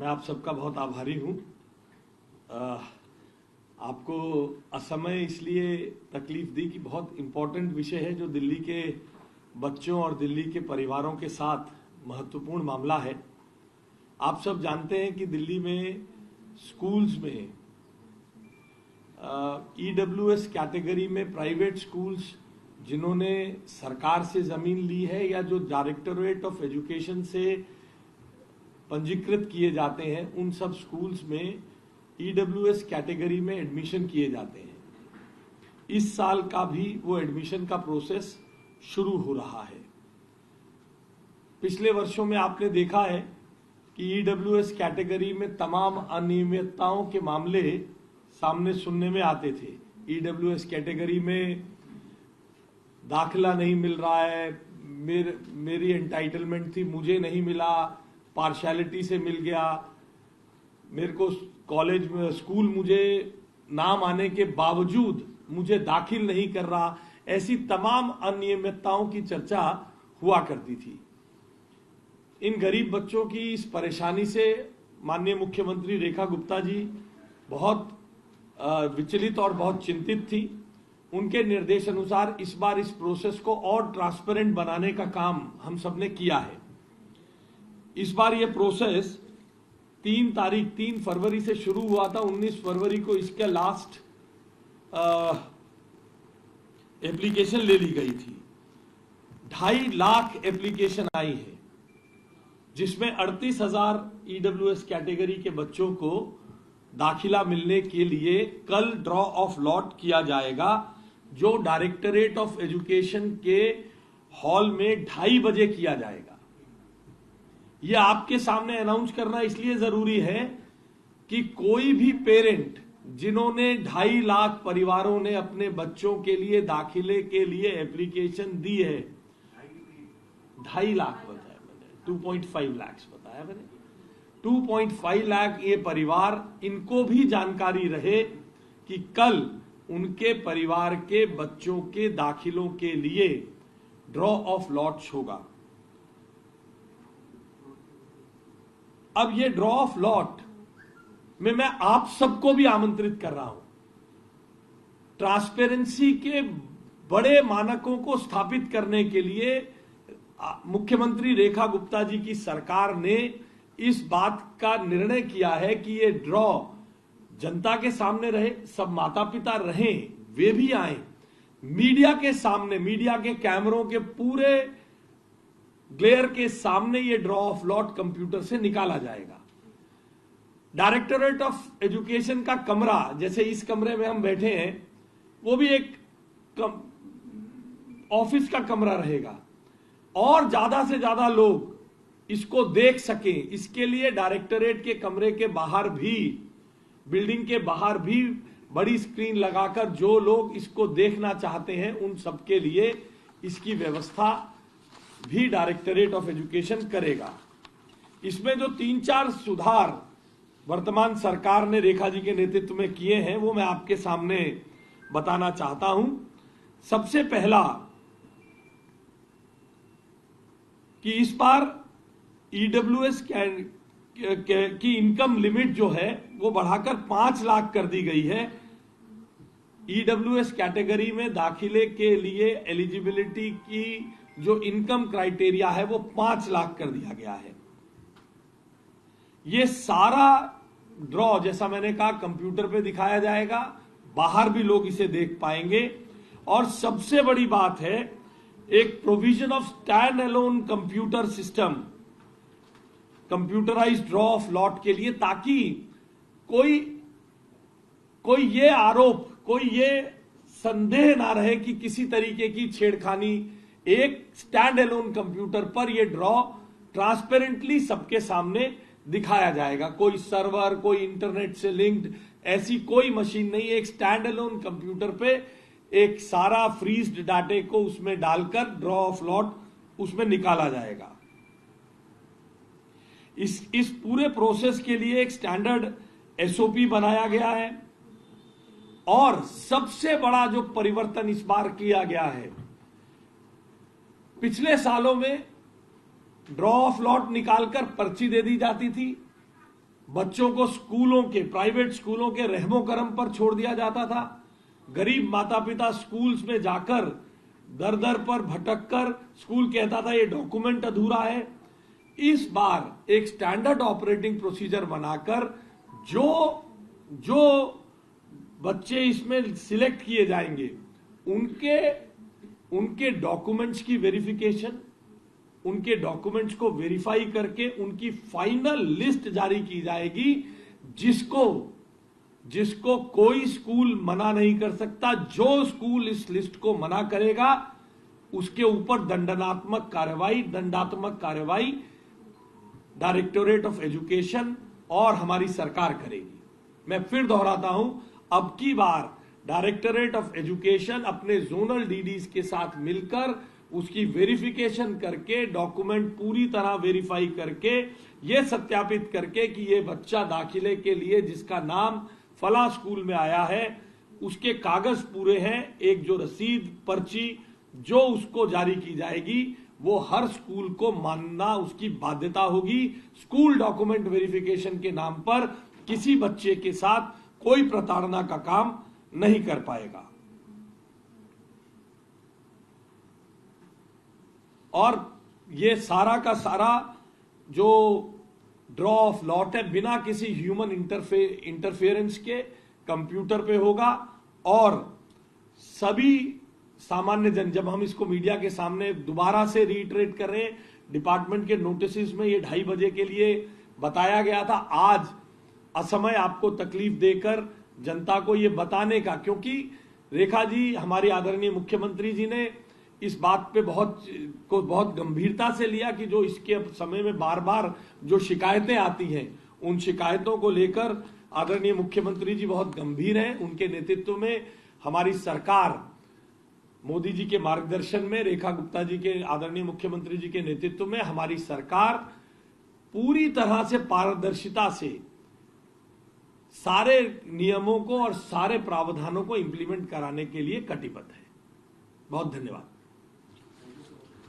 मैं आप सबका बहुत आभारी हूँ। आपको असमय इसलिए तकलीफ दी कि बहुत इम्पोर्टेंट विषय है जो दिल्ली के बच्चों और दिल्ली के परिवारों के साथ महत्वपूर्ण मामला है। आप सब जानते हैं कि दिल्ली में स्कूल्स में EWS कैटेगरी में प्राइवेट स्कूल्स जिन्होंने सरकार से जमीन ली है या जो डायरेक्टरेट ऑफ एजुकेशन से पंजीकृत किए जाते हैं, उन सब स्कूल्स में EWS कैटेगरी में एडमिशन किए जाते हैं। इस साल का भी वो एडमिशन का प्रोसेस शुरू हो रहा है। पिछले वर्षों में आपने देखा है कि EWS कैटेगरी में तमाम अनियमितताओं के मामले सामने सुनने में आते थे। EWS कैटेगरी में दाखिला नहीं मिल रहा है, मेरी एंटाइटलमेंट थी, मुझे नहीं मिला, पार्शियलिटी से मिल गया, मेरे को कॉलेज में स्कूल मुझे नाम आने के बावजूद मुझे दाखिल नहीं कर रहा। ऐसी तमाम अनियमितताओं की चर्चा हुआ करती थी। इन गरीब बच्चों की इस परेशानी से माननीय मुख्यमंत्री रेखा गुप्ता जी बहुत विचलित और बहुत चिंतित थी। उनके निर्देश अनुसार इस बार इस प्रोसेस को और ट्रांसपेरेंट बनाने का काम हम सबने किया है। इस बार ये प्रोसेस 3 फरवरी से शुरू हुआ था। 19 फरवरी को इसका लास्ट एप्लीकेशन ले ली गई थी। 2.5 लाख एप्लीकेशन आई है, जिसमें 38,000 EWS कैटेगरी के बच्चों को दाखिला मिलने के लिए कल ड्रॉ ऑफ लॉट किया जाएगा, जो डायरेक्टरेट ऑफ एजुकेशन के हॉल में 2:30 बजे किया जाएगा। यह आपके सामने अनाउंस करना इसलिए जरूरी है कि कोई भी पेरेंट जिन्होंने 2.5 लाख परिवारों ने अपने बच्चों के लिए दाखिले के लिए एप्लीकेशन दी है, 2.5 लाख बताया मैंने, 2.5 लाख बताया मैंने, 2.5 लाख ये परिवार, इनको भी जानकारी रहे कि कल उनके परिवार के बच्चों के दाखिलों के लिए ड्रॉ ऑफ लॉट्स होगा। अब ये ड्रॉ ऑफ लॉट में मैं आप सबको भी आमंत्रित कर रहा हूं। ट्रांसपेरेंसी के बड़े मानकों को स्थापित करने के लिए मुख्यमंत्री रेखा गुप्ता जी की सरकार ने इस बात का निर्णय किया है कि ये ड्रॉ जनता के सामने रहे, सब माता पिता रहें, वे भी आए, मीडिया के सामने, मीडिया के कैमरों के पूरे ग्लेयर के सामने ये ड्रॉ ऑफ लॉट कंप्यूटर से निकाला जाएगा। डायरेक्टरेट ऑफ एजुकेशन का कमरा, जैसे इस कमरे में हम बैठे हैं, वो भी एक ऑफिस का कमरा रहेगा और ज्यादा से ज्यादा लोग इसको देख सकें, इसके लिए डायरेक्टरेट के कमरे के बाहर भी, बिल्डिंग के बाहर भी बड़ी स्क्रीन लगाकर जो लोग इसको देखना चाहते हैं उन सबके लिए इसकी व्यवस्था भी डायरेक्टरेट ऑफ एजुकेशन करेगा। इसमें जो 3-4 सुधार वर्तमान सरकार ने रेखा जी के नेतृत्व में किए हैं, वो मैं आपके सामने बताना चाहता हूं। सबसे पहला कि इस बार EWS की इनकम लिमिट जो है वो बढ़ाकर 5 लाख कर दी गई है। EWS कैटेगरी में दाखिले के लिए एलिजिबिलिटी की जो इनकम क्राइटेरिया है वो 5 लाख कर दिया गया है। ये सारा ड्रॉ, जैसा मैंने कहा, कंप्यूटर पे दिखाया जाएगा, बाहर भी लोग इसे देख पाएंगे। और सबसे बड़ी बात है, एक provision of stand alone computer system, computerised draw of lot के लिए, ताकि कोई ये आरोप, कोई ये संदेह ना रहे कि किसी तरीके की छेड़खानी। एक स्टैंड अलोन कंप्यूटर पर यह ड्रॉ ट्रांसपेरेंटली सबके सामने दिखाया जाएगा। कोई सर्वर, कोई इंटरनेट से लिंक्ड ऐसी कोई मशीन नहीं। एक स्टैंड अलोन कंप्यूटर पे एक सारा फ्रीज्ड डाटे को उसमें डालकर ड्रॉ ऑफ लॉट उसमें निकाला जाएगा। इस पूरे प्रोसेस के लिए एक स्टैंडर्ड SOP बनाया गया है। और सबसे बड़ा जो परिवर्तन इस बार किया गया है, पिछले सालों में ड्रॉ ऑफ लॉट निकालकर पर्ची दे दी जाती थी, बच्चों को स्कूलों के, प्राइवेट स्कूलों के रहमो करम पर छोड़ दिया जाता था। गरीब माता पिता स्कूल्स में जाकर दर दर पर भटक कर स्कूल कहता था ये डॉक्यूमेंट अधूरा है। इस बार एक स्टैंडर्ड ऑपरेटिंग प्रोसीजर बनाकर जो बच्चे इसमें सिलेक्ट किए जाएंगे उनके डॉक्यूमेंट्स की वेरिफिकेशन, उनके डॉक्यूमेंट्स को वेरीफाई करके उनकी फाइनल लिस्ट जारी की जाएगी, जिसको कोई स्कूल मना नहीं कर सकता। जो स्कूल इस लिस्ट को मना करेगा उसके ऊपर दंडात्मक कार्रवाई डायरेक्टोरेट ऑफ एजुकेशन और हमारी सरकार करेगी। मैं फिर दोहराता हूं, अब की बार डायरेक्टोरेट ऑफ एजुकेशन अपने जोनल डीडीज के साथ मिलकर उसकी वेरिफिकेशन करके, डॉक्यूमेंट पूरी तरह वेरीफाई करके, यह सत्यापित करके कि यह बच्चा दाखिले के लिए जिसका नाम फला स्कूल में आया है उसके कागज पूरे हैं, एक जो रसीद पर्ची जो उसको जारी की जाएगी वो हर स्कूल को मानना उसकी बाध्यता होगी। स्कूल डॉक्यूमेंट वेरिफिकेशन के नाम पर किसी बच्चे के साथ कोई प्रताड़ना का काम नहीं कर पाएगा। और ये सारा का सारा जो ड्रॉ ऑफ लॉट है बिना किसी ह्यूमन इंटरफेरेंस के कंप्यूटर पे होगा और सभी सामान्य जन, जब हम इसको मीडिया के सामने दोबारा से रीइटरेट कर रहे हैं, डिपार्टमेंट के नोटिस में ये 2:30 बजे के लिए बताया गया था। आज असमय आपको तकलीफ देकर जनता को ये बताने का, क्योंकि रेखा जी हमारी आदरणीय मुख्यमंत्री जी ने इस बात पे बहुत गंभीरता से लिया कि जो इसके समय में बार बार जो शिकायतें आती हैं उन शिकायतों को लेकर आदरणीय मुख्यमंत्री जी बहुत गंभीर हैं। उनके नेतृत्व में हमारी सरकार, मोदी जी के मार्गदर्शन में, रेखा गुप्ता जी के, आदरणीय मुख्यमंत्री जी के नेतृत्व में हमारी सरकार पूरी तरह से पारदर्शिता से सारे नियमों को और सारे प्रावधानों को इंप्लीमेंट कराने के लिए कटिबद्ध है। बहुत धन्यवाद।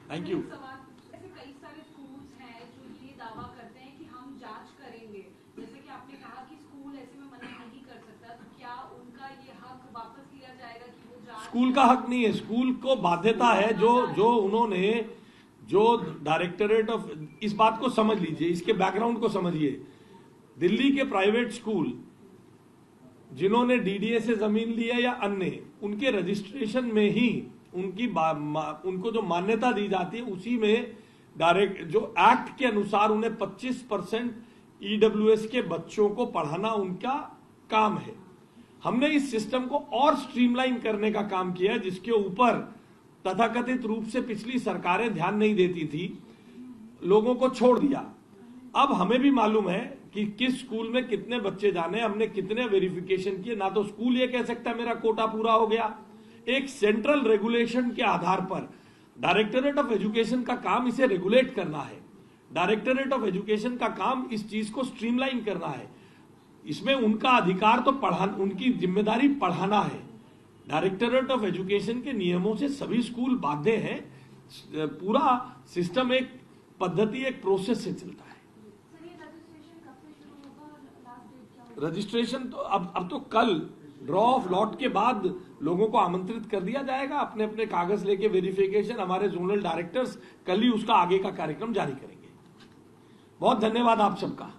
Thank you. ऐसे कई सारे स्कूल्स हैं जो ये दावा करते हैं कि हम जांच करेंगे, जैसे कि आपने कहा कि स्कूल ऐसे में मना नहीं कर सकता, तो क्या उनका ये हक वापस लिया जाएगा कि वो जांच? स्कूल का हक नहीं है, स्कूल को बाध्यता है। जो उन्होंने जो डायरेक्टोरेट ऑफ, इस बात को समझ लीजिए, इसके बैकग्राउंड को समझिए। दिल्ली के प्राइवेट स्कूल जिन्होंने डीडीए से जमीन ली है या अन्य, उनके रजिस्ट्रेशन में ही उनको जो मान्यता दी जाती है उसी में डायरेक्ट जो एक्ट के अनुसार उन्हें 25% ईडब्ल्यूएस के बच्चों को पढ़ाना उनका काम है। हमने इस सिस्टम को और स्ट्रीमलाइन करने का काम किया, जिसके ऊपर तथाकथित रूप से पिछली सरकारें ध्यान नहीं देती थी, लोगों को छोड़ दिया। अब हमें भी मालूम है कि किस स्कूल में कितने बच्चे जाने, हमने कितने वेरिफिकेशन किए। ना तो स्कूल ये कह सकता मेरा कोटा पूरा हो गया। एक सेंट्रल रेगुलेशन के आधार पर डायरेक्टोरेट ऑफ एजुकेशन का काम इसे रेगुलेट करना है। डायरेक्टोरेट ऑफ एजुकेशन का काम इस चीज को स्ट्रीमलाइन करना है। इसमें उनका अधिकार तो उनकी जिम्मेदारी पढ़ाना है। डायरेक्टोरेट ऑफ एजुकेशन के नियमों से सभी स्कूल बाध्य हैं। पूरा सिस्टम एक पद्धति, एक प्रोसेस से चलता है। रजिस्ट्रेशन तो अब तो कल ड्रॉ ऑफ लॉट के बाद लोगों को आमंत्रित कर दिया जाएगा अपने अपने कागज लेके। वेरिफिकेशन हमारे जोनल डायरेक्टर्स कल ही उसका आगे का कार्यक्रम जारी करेंगे। बहुत धन्यवाद आप सबका।